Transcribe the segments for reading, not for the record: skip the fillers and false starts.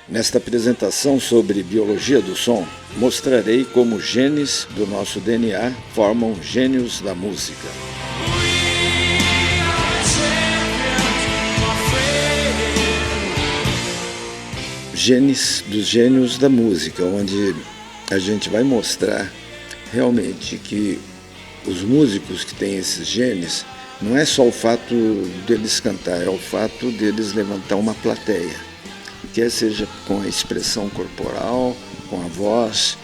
Nesta apresentação sobre biologia do som, mostrarei como genes do nosso DNA formam gênios da música. Genes dos gênios da música, onde a gente vai mostrar realmente que os músicos que têm esses genes, não é só o fato deles cantar, é o fato deles levantar uma plateia, quer seja com a expressão corporal, com a voz,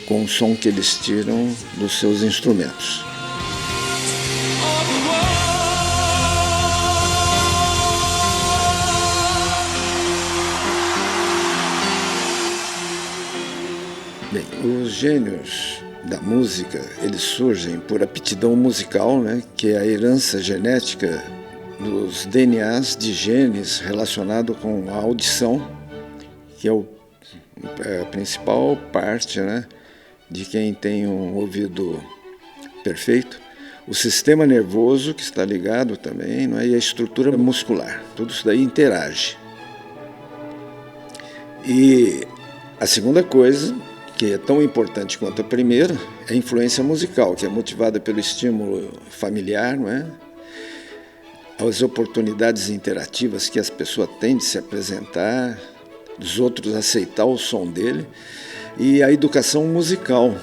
com o som que eles tiram dos seus instrumentos. Bem, os gênios da música, eles surgem por aptidão musical, que é a herança genética dos DNAs de genes relacionado com a audição, que é a principal parte, de quem tem um ouvido perfeito, o sistema nervoso, que está ligado também, e a estrutura muscular. Tudo isso daí interage. E a segunda coisa, que é tão importante quanto a primeira, é a influência musical, que é motivada pelo estímulo familiar, as oportunidades interativas que as pessoas têm de se apresentar, dos outros aceitar o som dele, e a educação musical,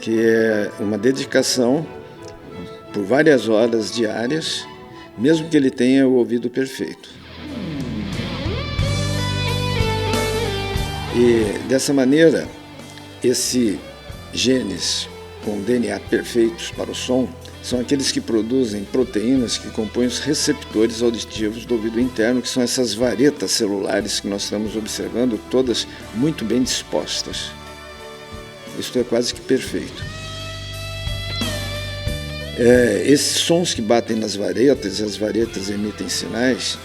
que é uma dedicação por várias horas diárias, mesmo que ele tenha o ouvido perfeito. E dessa maneira, esses genes com DNA perfeitos para o som são aqueles que produzem proteínas que compõem os receptores auditivos do ouvido interno, que são essas varetas celulares que nós estamos observando, todas muito bem dispostas. Isto é quase que perfeito. Esses sons que batem nas varetas, e as varetas emitem sinais,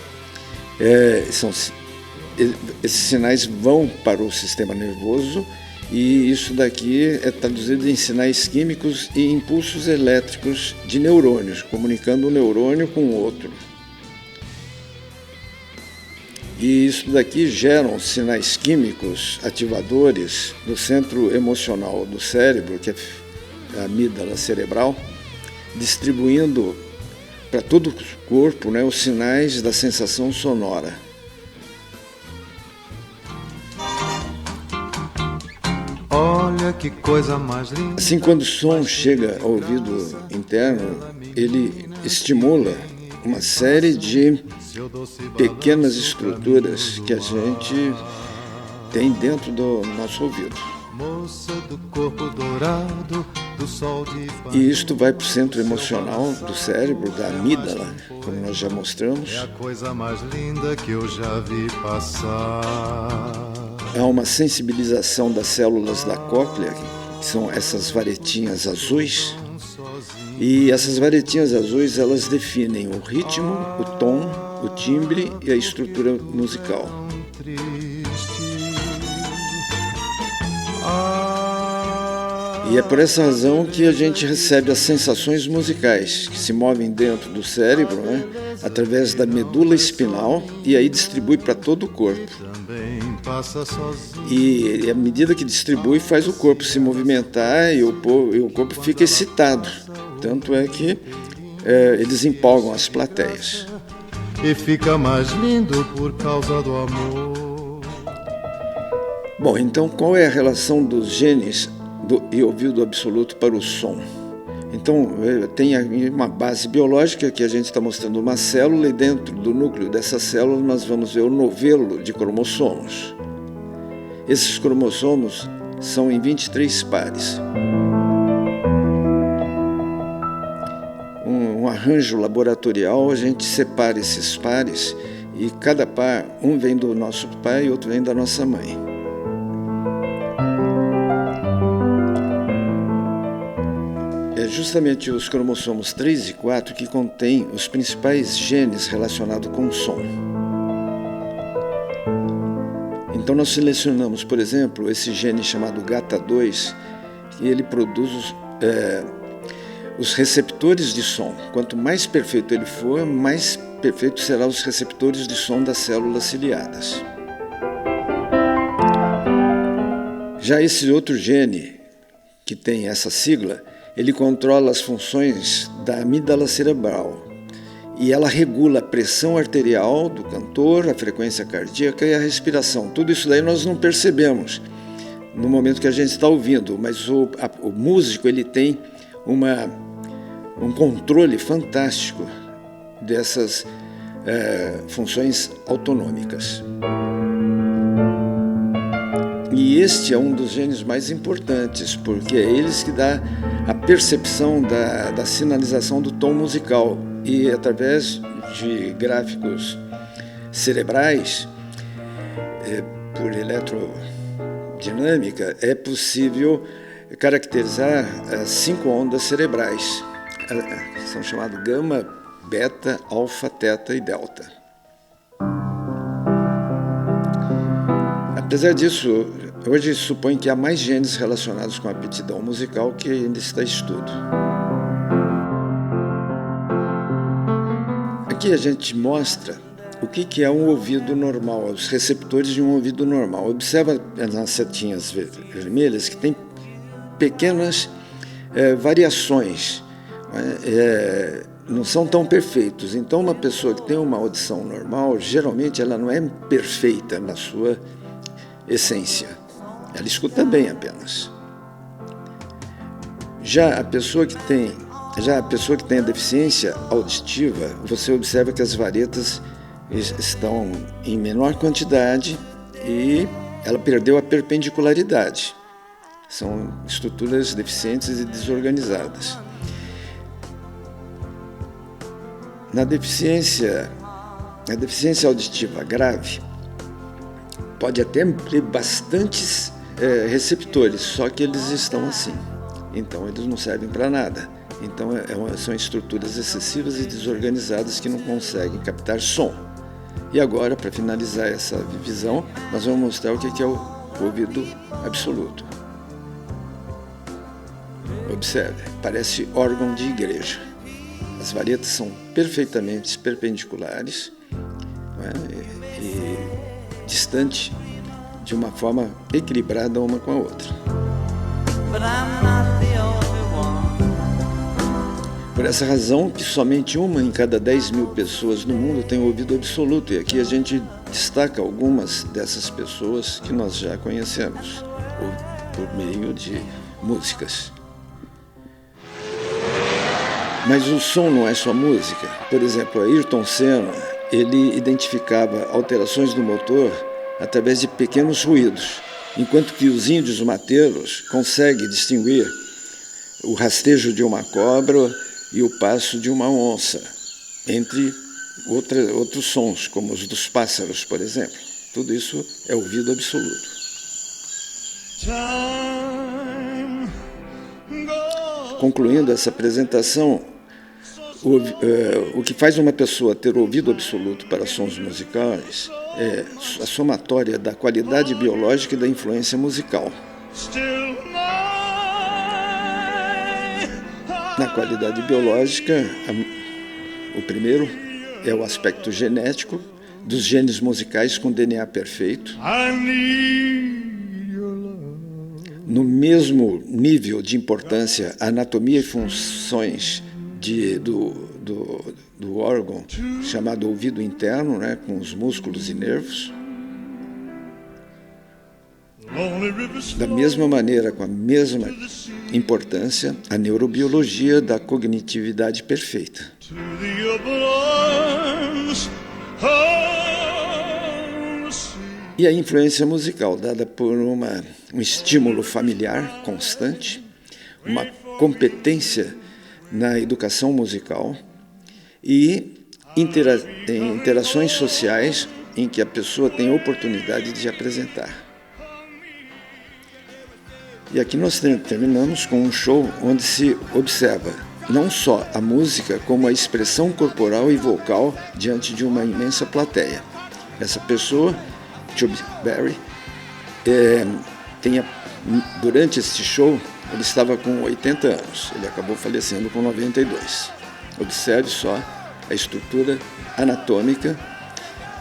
esses sinais vão para o sistema nervoso, e isso daqui é traduzido em sinais químicos e impulsos elétricos de neurônios, comunicando um neurônio com o outro. E isso daqui geram sinais químicos ativadores do centro emocional do cérebro, que é a amígdala cerebral, distribuindo para todo o corpo, os sinais da sensação sonora. Olha que coisa mais linda. Assim, quando o som chega ao ouvido interno, ele estimula uma série de pequenas estruturas que a gente tem dentro do nosso ouvido. E isto vai para o centro emocional do cérebro, da amígdala, como nós já mostramos. É a coisa mais linda que eu já vi passar. Há uma sensibilização das células da cóclea, que são essas varetinhas azuis. E essas varetinhas azuis, elas definem o ritmo, o tom, o timbre e a estrutura musical. E é por essa razão que a gente recebe as sensações musicais, que se movem dentro do cérebro, através da medula espinal, e aí distribui para todo o corpo. E à medida que distribui, faz o corpo se movimentar e o corpo fica excitado. Tanto é que eles empolgam as plateias. E fica mais lindo por causa do amor. Bom, então qual é a relação dos genes e ouvido absoluto para o som? Então, tem uma base biológica que a gente está mostrando uma célula, e dentro do núcleo dessa célula nós vamos ver o novelo de cromossomos. Esses cromossomos são em 23 pares. Um arranjo laboratorial, a gente separa esses pares, e cada par, um vem do nosso pai e outro vem da nossa mãe. É justamente os cromossomos 3 e 4 que contêm os principais genes relacionados com o som. Então nós selecionamos, por exemplo, esse gene chamado GATA2, que ele produz os receptores de som. Quanto mais perfeito ele for, mais perfeito serão os receptores de som das células ciliadas. Já esse outro gene, que tem essa sigla, ele controla as funções da amígdala cerebral e ela regula a pressão arterial do cantor, a frequência cardíaca e a respiração. Tudo isso daí nós não percebemos no momento que a gente está ouvindo, mas o músico ele tem um controle fantástico dessas funções autonômicas. E este é um dos genes mais importantes, porque é eles que dá a percepção da sinalização do tom musical. E através de gráficos cerebrais, por eletrodinâmica, é possível caracterizar as 5 ondas cerebrais. São chamadas gama, beta, alfa, teta e delta. Apesar disso, hoje se supõe que há mais genes relacionados com a aptidão musical que ainda está em estudo. Aqui a gente mostra o que é um ouvido normal, os receptores de um ouvido normal. Observa nas setinhas vermelhas que tem pequenas variações, não são tão perfeitos. Então uma pessoa que tem uma audição normal, geralmente ela não é perfeita na sua essência. Ela escuta bem apenas. Já a pessoa que tem a deficiência auditiva, você observa que as varetas estão em menor quantidade e ela perdeu a perpendicularidade. São estruturas deficientes e desorganizadas. Na deficiência auditiva grave, pode até ter bastantes receptores, só que eles estão assim. Então eles não servem para nada. Então são estruturas excessivas e desorganizadas que não conseguem captar som. E agora, para finalizar essa visão, nós vamos mostrar o que é o ouvido absoluto. Observe, parece órgão de igreja. As varetas são perfeitamente perpendiculares, e distante de uma forma equilibrada uma com a outra. Por essa razão que somente 1 em cada 10 mil pessoas no mundo tem ouvido absoluto, e aqui a gente destaca algumas dessas pessoas que nós já conhecemos, por meio de músicas. Mas o som não é só música. Por exemplo, Ayrton Senna, ele identificava alterações do motor através de pequenos ruídos, enquanto que os índios mateiros conseguem distinguir o rastejo de uma cobra e o passo de uma onça, entre outros sons, como os dos pássaros, por exemplo. Tudo isso é ouvido absoluto. Concluindo essa apresentação, o que faz uma pessoa ter ouvido absoluto para sons musicais é a somatória da qualidade biológica e da influência musical. Na qualidade biológica, o primeiro é o aspecto genético dos genes musicais com DNA perfeito. No mesmo nível de importância, a anatomia e funções do órgão chamado ouvido interno, com os músculos e nervos. Da mesma maneira, com a mesma importância, a neurobiologia da cognitividade perfeita. E a influência musical, dada por um estímulo familiar constante, uma competência na educação musical e interações sociais em que a pessoa tem oportunidade de apresentar. E aqui nós terminamos com um show onde se observa não só a música, como a expressão corporal e vocal diante de uma imensa plateia. Essa pessoa, Chuck Berry, durante este show, ele estava com 80 anos, ele acabou falecendo com 92. Observe só a estrutura anatômica,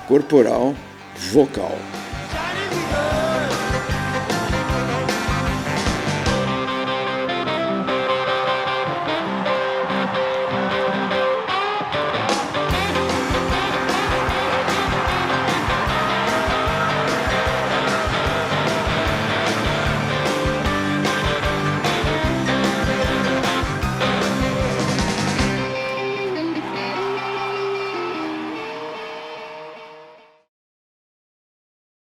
corporal, vocal.